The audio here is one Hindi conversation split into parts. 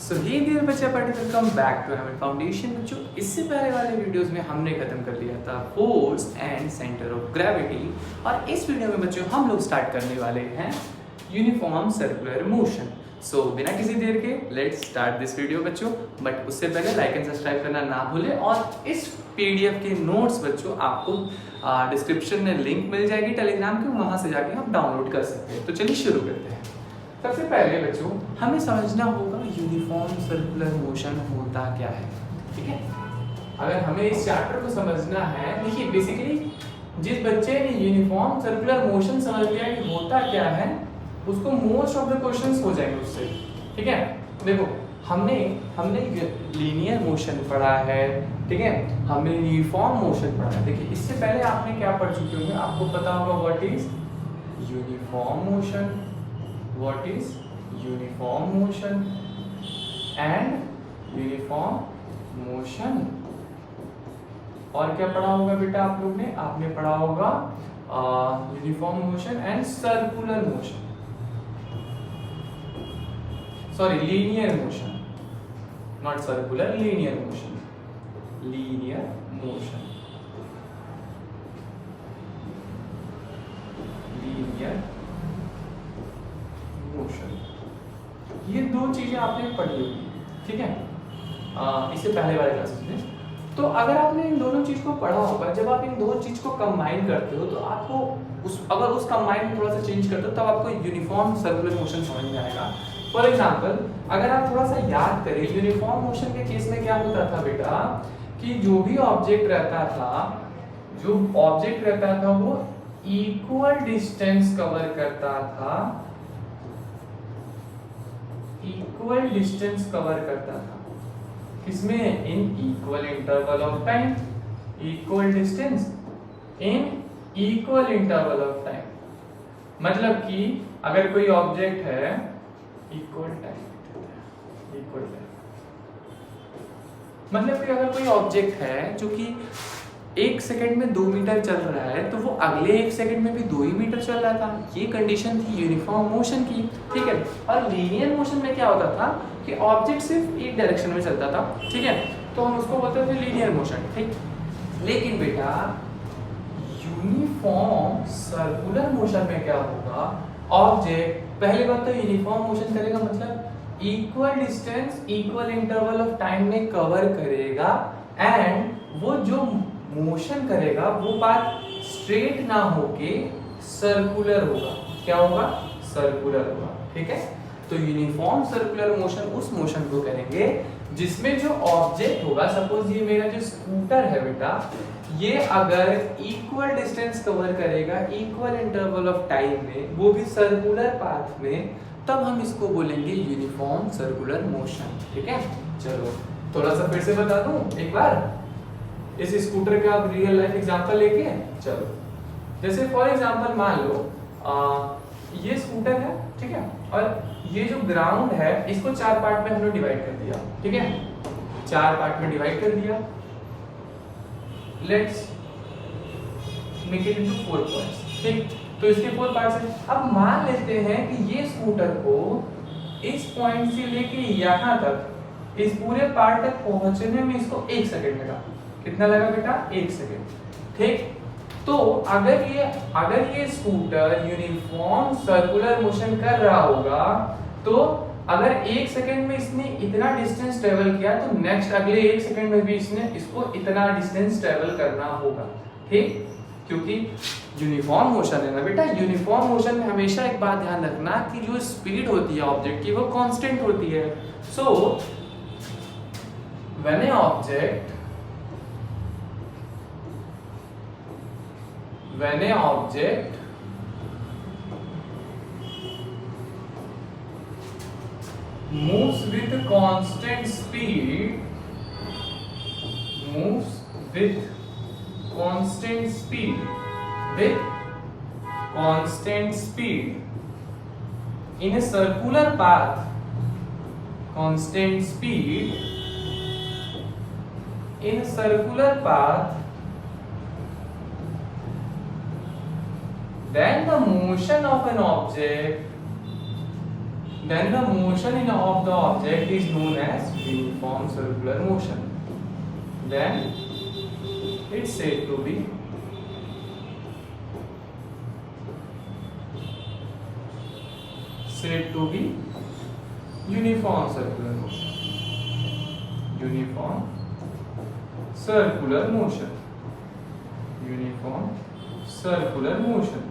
सो हे डियर बच्चा party, welcome back to Hammer Foundation. बच्चों, इससे पहले वाले वीडियोस में हमने खत्म कर लिया था force and centre of gravity, और इस वीडियो में बच्चों हम लोग स्टार्ट करने वाले हैं यूनिफॉर्म सर्कुलर मोशन। सो बिना किसी देर के लेट्स स्टार्ट दिस वीडियो बच्चों। बट उससे पहले लाइक एंड सब्सक्राइब करना ना भूलें, और इस पीडीएफ के नोट्स बच्चों आपको डिस्क्रिप्शन में लिंक मिल जाएगी टेलीग्राम की, वहाँ से जाके आप डाउनलोड कर सकते हैं। तो चलिए शुरू करते हैं। सबसे पहले बच्चों हमें समझना होगा यूनिफॉर्म सर्कुलर मोशन होता क्या है। ठीक है, अगर हमें इस चैप्टर को समझना है, देखिए बेसिकली जिस बच्चे ने यूनिफॉर्म सर्कुलर मोशन समझ लिया कि होता क्या है, उसको मोस्ट ऑफ द क्वेश्चंस हो जाएंगे उससे। ठीक है, देखो हमने लीनियर मोशन पढ़ा है, ठीक है, हमने यूनिफॉर्म मोशन पढ़ा है। देखिए इससे पहले आपने क्या पढ़ चुके होंगे, आपको पता होगा what is uniform motion, what is uniform motion and uniform motion। और क्या पढ़ा होगा बेटा आप लोग ने, आपने पढ़ा होगा uniform motion and circular motion, sorry linear motion, not circular, linear motion, linear motion, linear motion. ये दो चीजें आपने पढ़ी होगी, ठीक है, इससे पहले वाले क्लासेस में। तो अगर आपने इन दोनों चीज को पढ़ा होगा, जब आप इन दो चीज को कंबाइन करते हो तो आपको अगर उस कंबाइन में थोड़ा सा चेंज करते हो तब आपको यूनिफॉर्म सर्कुलर मोशन समझ में आएगा। फॉर एग्जांपल अगर आप थोड़ा सा याद करें, यूनिफॉर्म मोशन के केस में क्या होता था बेटा, कि जो भी ऑब्जेक्ट रहता था वो इक्वल डिस्टेंस कवर करता था, इक्वल डिस्टेंस कवर करता था। किसमें? In equal interval of time, equal distance in equal interval of time. मतलब कि अगर कोई ऑब्जेक्ट है, इक्वल टाइम, इक्वल टाइम, मतलब कि अगर कोई ऑब्जेक्ट है जो कि 1 सेकंड में 2 मीटर चल रहा है, तो वो अगले 1 सेकंड में भी 2 ही मीटर चल रहा था। ये कंडीशन थी यूनिफॉर्म मोशन की। ठीक है, और लीनियर मोशन में क्या होता था कि ऑब्जेक्ट सिर्फ एक डायरेक्शन में चलता था। ठीक है, तो हम उसको बोलते थे लीनियर मोशन। ठीक, लेकिन बेटा यूनिफॉर्म सर्कुलर मोशन में क्या होगा, ऑब्जेक्ट पहली बात तो यूनिफॉर्म मोशन करेगा, मतलब equal distance equal interval of time में कवर करेगा, एंड वो जो मोशन करेगा वो बात स्ट्रेट ना होके सर्कुलर होगा। क्या होगा? सर्कुलर होगा। ठीक है, तो यूनिफॉर्म सर्कुलर मोशन उस मोशन को करेंगे जिसमें जो ऑब्जेक्ट होगा, सपोज ये मेरा जो स्कूटर है बेटा, ये अगर इक्वल डिस्टेंस कवर करेगा इक्वल इंटरवल ऑफ टाइम में, वो भी सर्कुलर पाथ में, तब हम इसको बोलेंगे यूनिफॉर्म सर्कुलर मोशन। ठीक है, चलो थोड़ा सा फिर से बता दूं एक बार इस स्कूटर का आप रियल लाइफ एग्जांपल लेके। चलो जैसे फॉर एग्जांपल मान लो ये स्कूटर है, ठीक है, और ये जो ग्राउंड है इसको 4 पार्ट में हमने डिवाइड कर दिया। ठीक है, 4 पार्ट में डिवाइड कर दिया, let's make it into 4 parts. ठीक, तो इसके 4 पार्ट्स हैं। अब मान लेते हैं कि ये स्कूटर को इस पॉइंट से लेके यहाँ तक, इस पूरे पार्ट तक पहुंचने में इसको 1 सेकंड लगा। कितना लगा बेटा? 1 सेकंड। ठीक, तो अगर ये स्कूटर यूनिफॉर्म सर्कुलर मोशन कर रहा होगा, तो अगर 1 सेकंड में इसने इतना डिस्टेंस ट्रेवल किया, तो नेक्स्ट अगले 1 सेकंड में भी इसको इतना डिस्टेंस ट्रेवल करना होगा। ठीक, क्योंकि यूनिफॉर्म मोशन है ना बेटा। यूनिफॉर्म मोशन में हमेशा एक बात ध्यान रखना कि जो स्पीड होती है ऑब्जेक्ट की वो कांस्टेंट होती है। So when an object moves with constant speed, in a circular path, constant speed in a circular path, then the motion of an object then the motion in of the object is known as uniform circular motion. Then it's said to be uniform circular motion. Uniform circular motion. Uniform circular motion.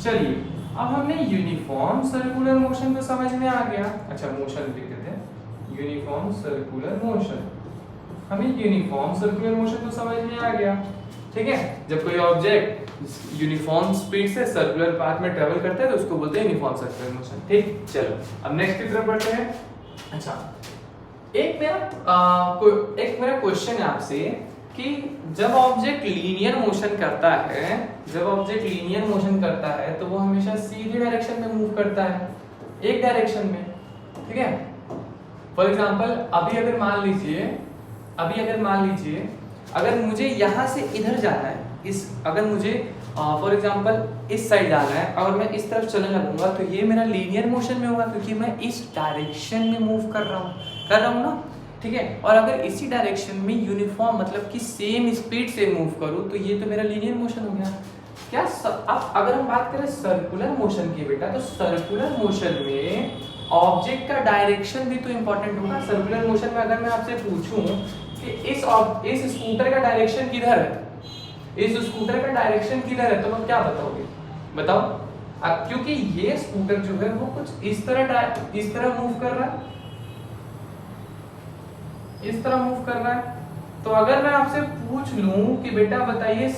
चलिए अब हमने यूनिफॉर्म सर्कुलर मोशन तो समझ में आ गया। अच्छा मोशन लिख देते हैं, यूनिफॉर्म सर्कुलर मोशन। हमें यूनिफॉर्म सर्कुलर मोशन तो समझ में आ गया, ठीक है। जब कोई ऑब्जेक्ट यूनिफॉर्म स्पीड से सर्कुलर पाथ में ट्रेवल करता है तो उसको बोलते हैं यूनिफॉर्म सर्कुलर मोशन, ठीक। चलो अब नेक्स्ट की तरफ बढ़ते हैं। अच्छा एक मेरा क्वेश्चन है आपसे कि जब ऑब्जेक्ट लीनियर मोशन करता है तो वो हमेशा सीधी डायरेक्शन में मूव करता है, एक डायरेक्शन में, ठीक है। फॉर एग्जांपल अभी अगर मान लीजिए अगर मुझे यहाँ से इधर जाना है, अगर मुझे फॉर एग्जांपल इस साइड जाना है और मैं इस तरफ चलने लगूंगा तो ये मेरा लीनियर मोशन में होगा क्योंकि मैं इस डायरेक्शन में मूव कर रहा हूँ ना, ठीक है। और अगर इसी डायरेक्शन में यूनिफॉर्म मतलब कि सेम स्पीड से मूव करूँ तो ये तो मेरा लीनियर मोशन हो गया। क्या अब अगर हम बात करें सर्कुलर मोशन की बेटा, तो सर्कुलर मोशन में ऑब्जेक्ट का डायरेक्शन भी तो इंपॉर्टेंट होगा। सर्कुलर मोशन में अगर मैं आपसे पूछूं कि इस स्कूटर का डायरेक्शन किधर है, तो आप क्या बताओगे? बताओ। क्योंकि ये स्कूटर जो है वो कुछ इस तरह मूव कर रहा है, तो अगर मैं आपसे पूछ लूं कि बेटा बताइए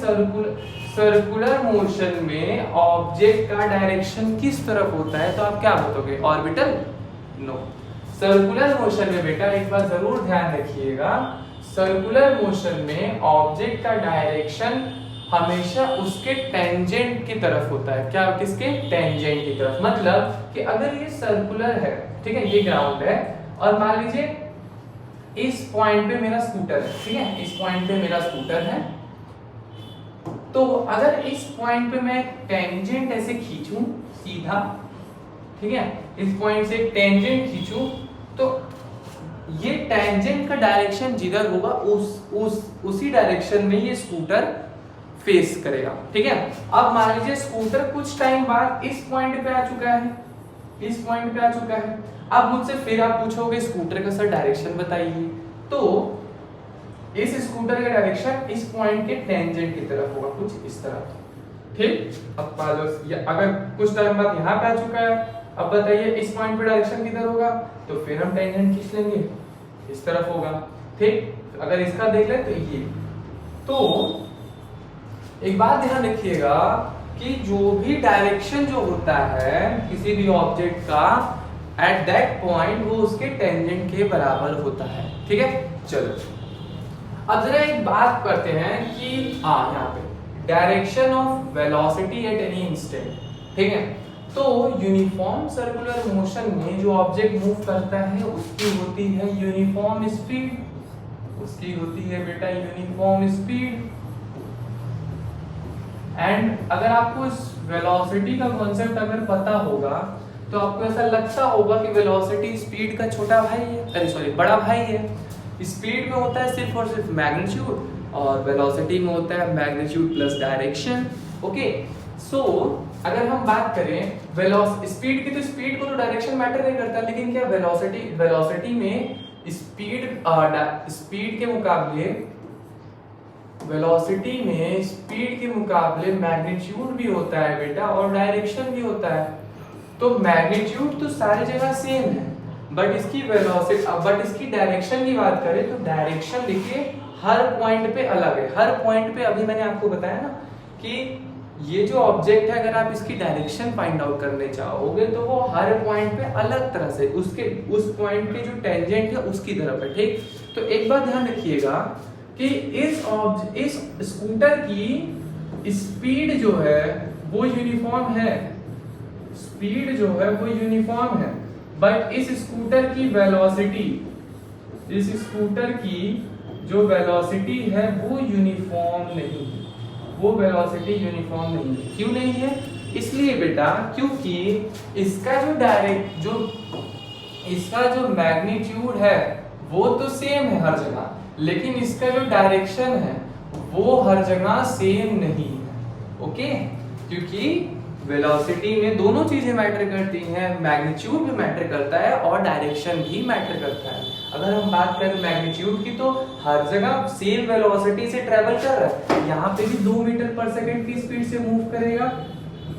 सर्कुलर मोशन में ऑब्जेक्ट का डायरेक्शन किस तरफ होता है, तो आप क्या बताओगे? ऑर्बिटल? नो। सर्कुलर मोशन में बेटा एक बात जरूर ध्यान रखिएगा, सर्कुलर मोशन में ऑब्जेक्ट का डायरेक्शन हमेशा उसके टेंजेंट की तरफ होता है। क्या? किसके? टेंजेंट की तरफ। मतलब कि अगर ये सर्कुलर है, ठीक है, ये ग्राउंड है और मान लीजिए इस पॉइंट पे मेरा स्कूटर है, ठीक है, इस पॉइंट पे मेरा स्कूटर है, तो अगर इस पॉइंट पे मैं टेंजेंट ऐसे खींचूं सीधा, ठीक है, इस पॉइंट से टेंजेंट खींचूं तो ये टेंजेंट का डायरेक्शन जिधर होगा उसी डायरेक्शन में ये स्कूटर फेस करेगा, ठीक है। अब मान लीजिए स्कूटर कुछ टाइम बाद इस पॉइंट पे आ चुका है, अब मुझसे फिर आप पूछोगे स्कूटर का सर डायरेक्शन बताइए, तो इस स्कूटर का डायरेक्शन इस पॉइंट के टेंजेंट की तरफ होगा, कुछ इस तरफ, ठीक। अब अगर कुछ टाइम बाद यहाँ पे आ चुका है, अब बताइए इस पॉइंट पे डायरेक्शन किधर होगा, तो फिर हम टेंजेंट खींच लेंगे, इस तरफ होगा, ठीक। अगर इसका देख ले तो ये, तो एक बात ध्यान रखिएगा कि जो भी डायरेक्शन जो होता है किसी भी ऑब्जेक्ट का एट दैट पॉइंट वो उसके टेंजेंट के बराबर होता है, ठीक है। चलो अब जरा एक बात करते हैं कि यहाँ पे direction of velocity at any instant, ठीक है। तो यूनिफॉर्म सर्कुलर मोशन में जो ऑब्जेक्ट मूव करता है उसकी होती है यूनिफॉर्म स्पीड, बेटा यूनिफॉर्म स्पीड। एंड अगर आपको इस वेलोसिटी का कॉन्सेप्ट अगर पता होगा तो आपको ऐसा लगता होगा कि वेलोसिटी स्पीड का छोटा भाई है, बड़ा भाई है। स्पीड में होता है सिर्फ और सिर्फ मैग्नीट्यूड और वेलोसिटी में होता है मैग्नीट्यूड प्लस डायरेक्शन, ओके। सो अगर हम बात करें स्पीड की, तो स्पीड को तो डायरेक्शन मैटर नहीं करता, लेकिन क्या वेलोसिटी में स्पीड के मुकाबले मैग्नीट्यूड भी होता है बेटा और डायरेक्शन भी होता है। तो मैग्नीट्यूड तो सारी जगह सेम है, बट इसकी डायरेक्शन की बात करें तो डायरेक्शन देखिए हर पॉइंट पे अलग है। हर पॉइंट पे अभी मैंने आपको बताया ना कि ये जो ऑब्जेक्ट है अगर आप इसकी डायरेक्शन फाइंड आउट करने चाहोगे तो वो हर पॉइंट पे अलग तरह से उस पॉइंट के जो टेंजेंट है उसकी तरफ है, ठीक। तो एक बात ध्यान रखिएगा कि इस स्कूटर की स्पीड जो है वो यूनिफॉर्म है, बट इस स्कूटर की जो वेलोसिटी है वो यूनिफॉर्म नहीं है, क्यों नहीं है? इसलिए बेटा क्योंकि इसका जो मैग्नीट्यूड है वो तो सेम है हर जगह, लेकिन इसका जो डायरेक्शन है वो हर जगह सेम नहीं है। ओके, क्योंकि वेलोसिटी में दोनों चीजें मैटर करती हैं, मैग्नीट्यूड भी मैटर करता है और डायरेक्शन भी मैटर करता है। अगर हम बात करें मैग्नीट्यूड की तो हर जगह सेम वेलोसिटी से ट्रेवल कर रहा है, यहाँ पे भी 2 मीटर पर सेकंड की स्पीड से मूव करेगा,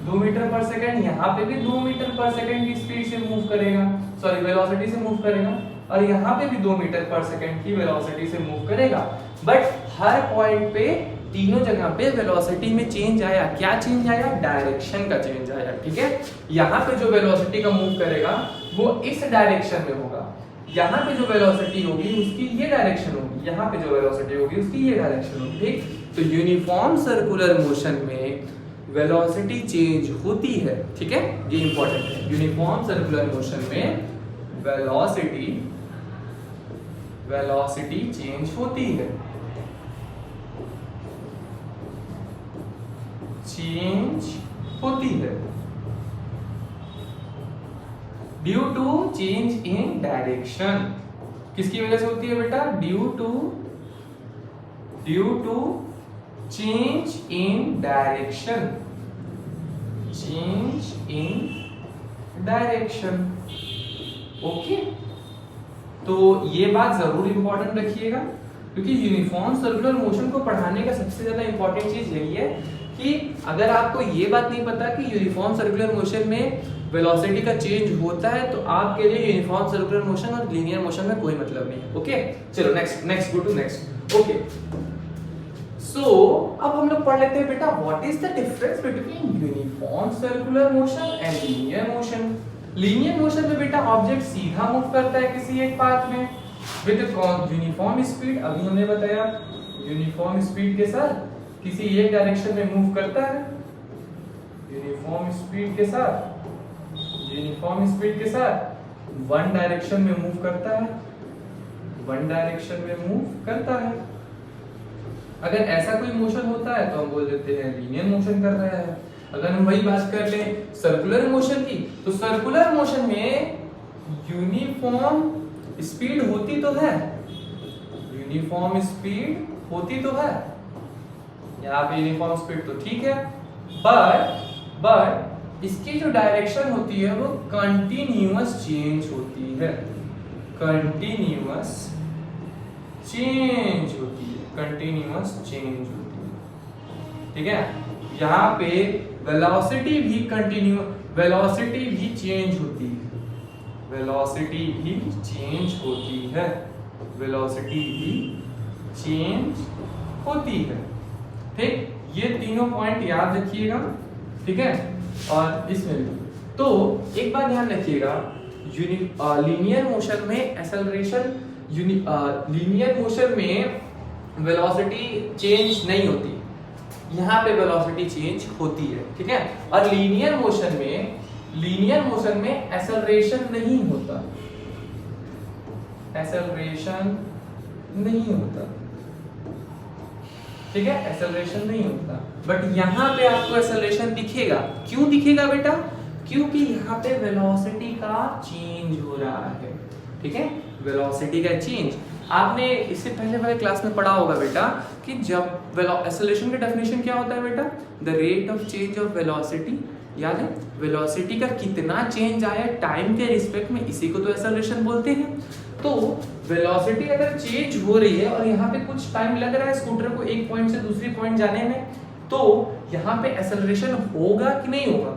2 मीटर पर सेकंड, यहाँ पे भी 2 मीटर पर सेकंड की स्पीड से मूव करेगा, सॉरी वेलोसिटी से मूव करेगा, और यहाँ पे भी 2 मीटर पर सेकंड की वेलोसिटी से मूव करेगा। बट हर पॉइंट पे तीनों जगह पे वेलोसिटी में चेंज आया। क्या चेंज आया? डायरेक्शन का चेंज आया। ठीक है, यहाँ पे जो वेलोसिटी का मूव करेगा वो इस डायरेक्शन में होगा, यहाँ पे जो वेलोसिटी होगी उसकी ये डायरेक्शन होगी, यहाँ पे जो वेलोसिटी होगी उसकी ये डायरेक्शन होगी। ठीक, तो यूनिफॉर्म सर्कुलर मोशन में वेलोसिटी चेंज होती है। ठीक है, ये इंपॉर्टेंट है। यूनिफॉर्म सर्कुलर मोशन में वेलोसिटी चेंज होती है, due to change in direction. किसकी वजह से होती है बेटा? Due to change in direction, okay, तो ये बात जरूर इंपॉर्टेंट रखिएगा, क्योंकि यूनिफॉर्म सर्कुलर मोशन को पढ़ाने का सबसे ज्यादा इंपॉर्टेंट चीज यही है कि अगर आपको ये बात नहीं पता कि यूनिफॉर्म सर्कुलर मोशन में वेलोसिटी का चेंज होता है तो आपके लिए यूनिफॉर्म सर्कुलर मोशन और लीनियर मोशन में कोई मतलब नहीं है। ओके, चलो next go to next. Okay, so अब हम लोग पढ़ लेते हैं बेटा what is the difference between uniform circular motion and linear motion. Linear motion में बेटा ऑब्जेक्ट सीधा मूव करता है किसी एक पाथ में विद यूनिफॉर्म स्पीड। अभी हमने बताया यूनिफॉर्म स्पीड के साथ किसी एक डायरेक्शन में मूव करता है, यूनिफॉर्म स्पीड के साथ वन डायरेक्शन में मूव करता है, अगर ऐसा कोई मोशन होता है तो हम बोल देते हैं लीनियर मोशन कर रहा है। अगर हम वही बात कर लें सर्कुलर मोशन की, तो सर्कुलर मोशन में यूनिफॉर्म स्पीड होती तो है, यहाँ पे यूनिफॉर्म स्पीड तो ठीक है, बट इसकी जो डायरेक्शन होती है वो कंटिन्यूअस चेंज होती है, ठीक है। यहाँ पे वेलोसिटी भी चेंज होती है, ठीक। ये तीनों पॉइंट याद रखिएगा, ठीक है। और इसमें भी तो एक बात ध्यान रखिएगा, लीनियर मोशन में एक्सेलरेशन, लीनियर मोशन में वेलोसिटी चेंज नहीं होती, यहाँ पे वेलोसिटी चेंज होती है, ठीक है। और लीनियर मोशन में एक्सेलरेशन नहीं होता, ठीक है, एक्सेलरेशन नहीं होता। बट यहाँ पे आपको एक्सेलरेशन दिखेगा। क्यों दिखेगा बेटा? क्योंकि यहाँ पे वेलोसिटी का चेंज हो रहा है, ठीक है, वेलोसिटी का चेंज। आपने इससे पहले वाले क्लास में पढ़ा होगा बेटा कि जब एक्सेलरेशन का डेफिनेशन क्या होता है बेटा? The rate of change of velocity, याद है? वेलोसिटी का कितना चेंज आया टाइम के रिस्पेक्ट में, इसी को तो एक्सेलरेशन बोलते हैं। तो वेलोसिटी अगर चेंज हो रही है और यहाँ पे कुछ टाइम लग रहा है स्कूटर को एक पॉइंट से दूसरी पॉइंट जाने में, तो यहाँ पे एक्सेलरेशन होगा कि नहीं होगा?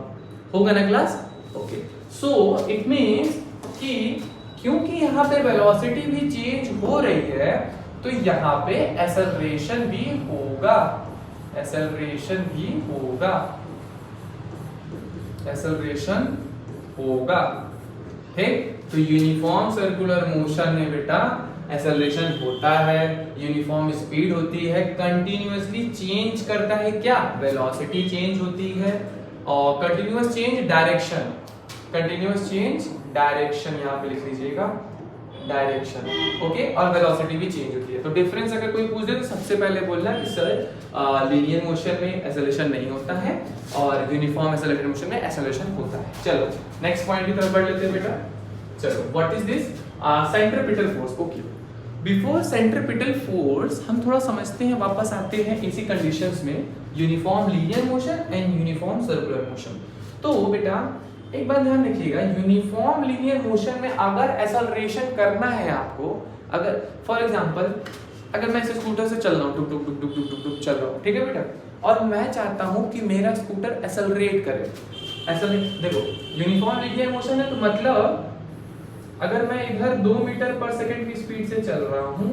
होगा ना class? Okay, so it means कि क्योंकि यहाँ पे वेलोसिटी भी चेंज हो रही है तो यहाँ पे एक्सेलरेशन भी होगा, ठीक। तो यूनिफॉर्म सर्कुलर मोशन में बेटा एक्सेलरेशन होता है, यूनिफॉर्म स्पीड होती है, कंटिन्यूअसली चेंज करता है क्या? वेलोसिटी चेंज होती है, और कंटिन्यूअस चेंज डायरेक्शन, यहाँ पे लिख लीजिएगा, डायरेक्शन, ओके, और वेलोसिटी भी चेंज होती है। तो डिफरेंस अगर कोई पूछ दे तो सबसे पहले बोलना कि सर लीनियर मोशन में एक्सेलरेशन नहीं होता है और यूनिफॉर्म एक्सेलरेटेड मोशन में एक्सेलरेशन होता है। चलो नेक्स्ट पॉइंट की तरफ बढ़ लेते हैं बेटा। चलो what is this centripetal force. Okay, before centripetal force हम थोड़ा समझते हैं, वापस आते हैं इसी कंडीशंस में, uniform linear motion and uniform circular motion. तो बेटा एक बात ध्यान रखिएगा, यूनिफॉर्म लीनियर मोशन में अगर एक्सेलरेशन करना है आपको, अगर फॉर एग्जांपल अगर मैं इस स्कूटर से चल रहा हूँ, टुक टुक टुक टुक टुक टुक चल रहा हूँ, ठीक है बेटा, और मैं चाहता हूँ कि मेरा स्कूटर एक्सेलरेट करे, एक्सेलरेट, देखो यूनिफॉर्म लीनियर मोशन है तो मतलब अगर मैं इधर 2 मीटर पर सेकंड की स्पीड से चल रहा हूँ,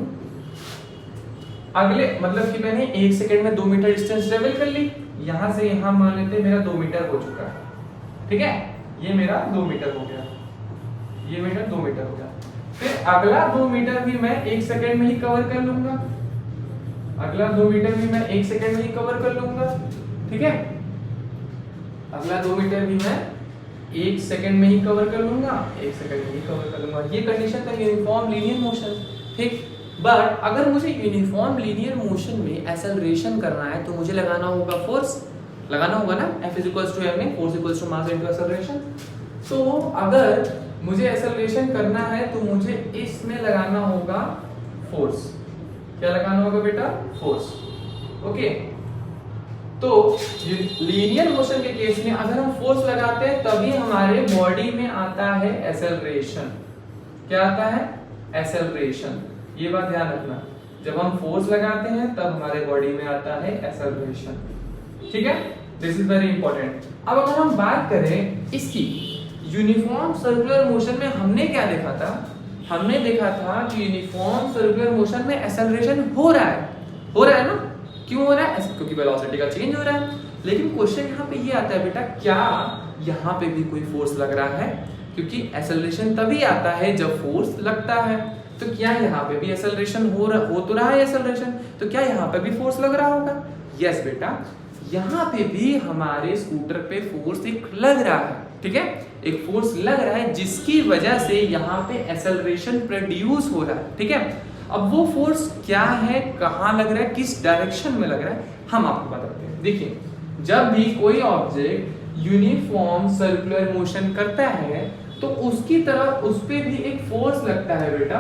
अगले मतलब कि मैंने 1 सेकंड में 2 मीटर डिस्टेंस ट्रेवल कर ली, यहां से यहां मान लेते मेरा 2 मीटर हो चुका है, ठीक है, ये मेरा 2 मीटर हो गया, ये मेरा 2 मीटर हो गया। फिर अगला 2 मीटर भी मैं 1 सेकंड में ही कवर कर लूंगा, अगला 2 मीटर भी मैं 1 सेकंड में ही कवर कर लूंगा, ठीक है, अगला 2 मीटर भी मैं 1 सेकंड में ही कवर कर लूंगा, 1 सेकंड में ही कवर कर लूंगा। ये कंडीशन था यूनिफॉर्म लीनियर मोशन, ठीक। बट अगर मुझे यूनिफॉर्म लीनियर मोशन में एक्सेलरेशन करना है तो मुझे लगाना होगा फोर्स, लगाना होगा ना, F = ma, force = mass into acceleration. तो अगर मुझे एक्सेलरेशन करना है तो मुझे इसमें लगाना होगा फोर्स। क्या लगाना होगा बेटा? Force, okay. तो लीनियर मोशन के केस में अगर हम फोर्स लगाते हैं तभी हमारे बॉडी में आता है एक्सेलरेशन। क्या आता है? एक्सेलरेशन। ये बात ध्यान रखना, जब हम फोर्स लगाते हैं तब हमारे बॉडी में आता है एक्सेलरेशन, ठीक है, दिस इज वेरी इंपॉर्टेंट। अब अगर हम बात करें इसकी यूनिफॉर्म सर्कुलर मोशन में, हमने क्या देखा था? हमने देखा था कि यूनिफॉर्म सर्कुलर मोशन में एक्सेलरेशन हो रहा है ना? क्यों हो रहा है? क्योंकि वेलोसिटी का चेंज हो रहा है। लेकिन क्वेश्चन यहाँ पे ये आता है बेटा, क्या यहाँ पे भी कोई फोर्स लग रहा है? क्योंकि एक्सेलरेशन तभी आता है जब फोर्स लगता है। तो क्या यहाँ पे भी एक्सेलरेशन हो तो रहा है एक्सेलरेशन, तो क्या यहाँ पे भी फोर्स लग रहा होगा? यस बेटा, यहाँ पे भी हमारे स्कूटर पे फोर्स एक लग रहा है, ठीक है, एक फोर्स लग रहा है जिसकी वजह से यहाँ पे एक्सेलरेशन प्रोड्यूस हो रहा है, ठीक है। अब वो फोर्स क्या है, कहाँ लग रहा है, किस डायरेक्शन में लग रहा है, हम आपको बताते हैं। देखिए, जब भी कोई ऑब्जेक्ट यूनिफॉर्म सर्कुलर मोशन करता है तो उसकी तरफ उस पे भी एक फोर्स लगता है बेटा,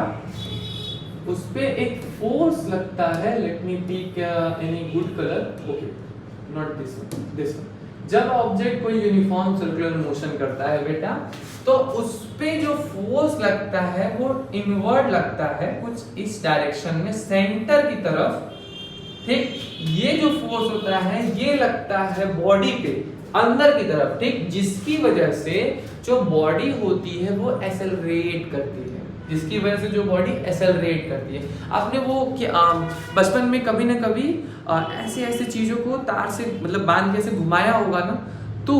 उस पे एक फोर्स लगता है। Let me pick any good colour, okay, not this one, this one. जब ऑब्जेक्ट कोई यूनिफॉर्म सर्कुलर मोशन करता है बेटा, तो उस पे जो फोर्स लगता है वो इनवर्ड लगता है, कुछ इस डायरेक्शन में, सेंटर की तरफ, ठीक। ये जो फोर्स होता है ये लगता है बॉडी पे, अंदर की तरफ, ठीक, जिसकी वजह से जो बॉडी होती है वो एक्सेलरेट करती है, जिसकी वजह से जो बॉडी एक्सेलरेट करती है। आपने वो बचपन में कभी ना कभी ऐसे ऐसे चीजों को तार से मतलब बांध के ऐसे घुमाया होगा ना, तो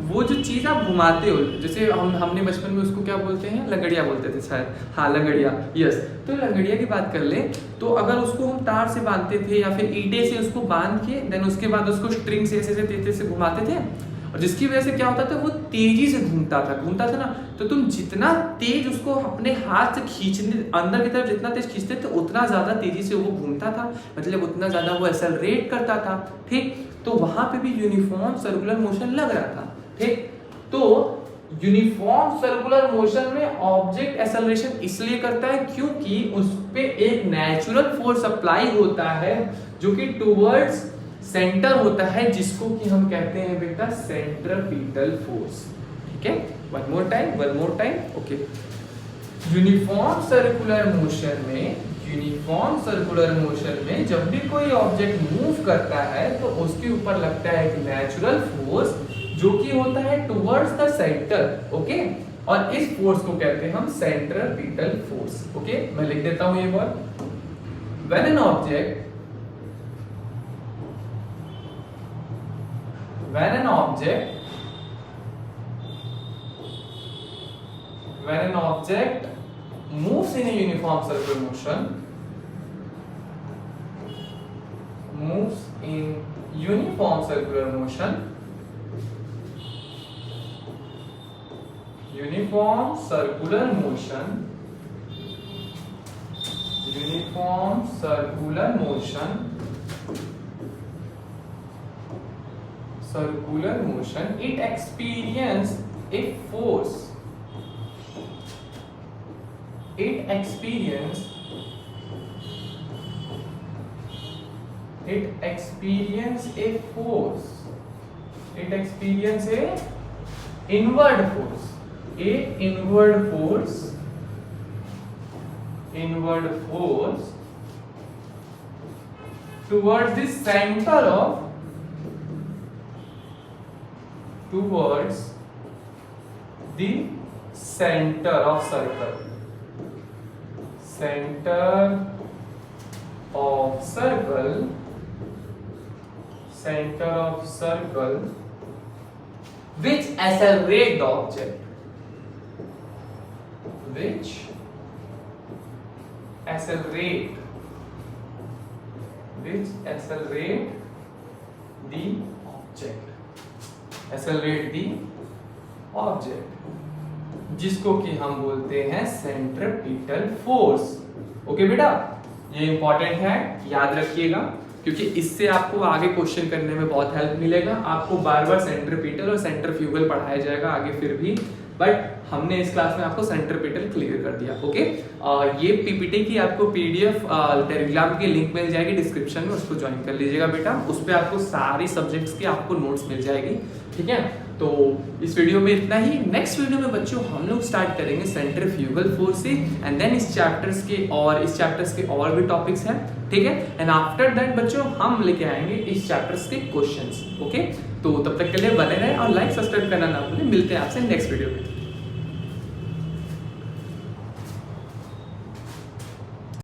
वो जो चीज आप घुमाते हो, जैसे हमने बचपन में उसको क्या बोलते हैं, लंगड़िया बोलते थे शायद, हाँ लंगड़िया, यस। तो लंगड़िया की बात कर ले तो अगर उसको हम तार से बांधते थे या फिर ईंटे से उसको बांध के देन उसके बाद उसको स्ट्रिंग से ऐसे तेज से घुमाते थे, और जिसकी वजह से क्या होता था, वो तेजी से घूमता था ना। तो तुम जितना तेज उसको अपने हाथ से खींचने, अंदर की तरफ जितना तेज खींचते थे उतना ज्यादा तेजी से वो घूमता था, मतलब उतना ज्यादा वो एक्सेलरेट करता था, ठीक। तो वहां पे भी यूनिफॉर्म सर्कुलर मोशन लग रहा था, ठीक। तो यूनिफॉर्म सर्कुलर मोशन में ऑब्जेक्ट एक्सेलरेशन इसलिए करता है क्योंकि उस पे एक नेचुरल फोर्स अप्लाई होता है जो कि टुवर्ड्स सेंटर होता है, जिसको कि हम कहते हैं बेटा सेंट्रीपिटल फोर्स, ठीक है। One more time, okay. Uniform circular motion में जब भी कोई ऑब्जेक्ट मूव करता है तो उसके ऊपर लगता है एक नेचुरल फोर्स जो कि होता है टुवर्ड्स द सेंटर, ओके। और इस फोर्स को कहते हैं हम सेंट्रीपिटल फोर्स, ओके। मैं लिख देता हूं ये word. When an object moves in a uniform circular motion, uniform circular motion, it experiences a force. It experiences a force. It experiences a inward force. Inward force towards the center of circle. Center of circle which accelerate the object. Accelerate the object, जिसको कि हम बोलते हैं सेंट्रीपिटल फोर्स। ओके बेटा, ये इंपॉर्टेंट है, याद रखिएगा, क्योंकि इससे आपको आगे क्वेश्चन करने में बहुत हेल्प मिलेगा। आपको बार बार सेंट्रीपिटल और सेंट्रीफ्यूगल पढ़ाया जाएगा आगे फिर भी, बट हमने इस क्लास में आपको सेंट्रीपिटल क्लियर कर दिया। ओके, ये पीपीटी की आपको पीडीएफ टेलीग्राम की लिंक मिल जाएगी डिस्क्रिप्शन में, उसको ज्वाइन कर लीजिएगा बेटा। उस पर आपको सारी सब्जेक्ट्स की आपको नोट्स मिल जाएगी, ठीक है। तो इस वीडियो में इतना ही। नेक्स्ट वीडियो में बच्चों हम लोग स्टार्ट करेंगे सेंट्रीफ्यूगल फोर्स से, एंड देन इस चैप्टर्स के और भी टॉपिक्स हैं, ठीक है। एंड आफ्टर दैट बच्चों हम लेके आएंगे इस चैप्टर्स के क्वेश्चंस। ओके, तो तब तक के लिए बने रहें और लाइक सब्सक्राइब करना ना भूलें। मिलते हैं आपसे नेक्स्ट वीडियो में।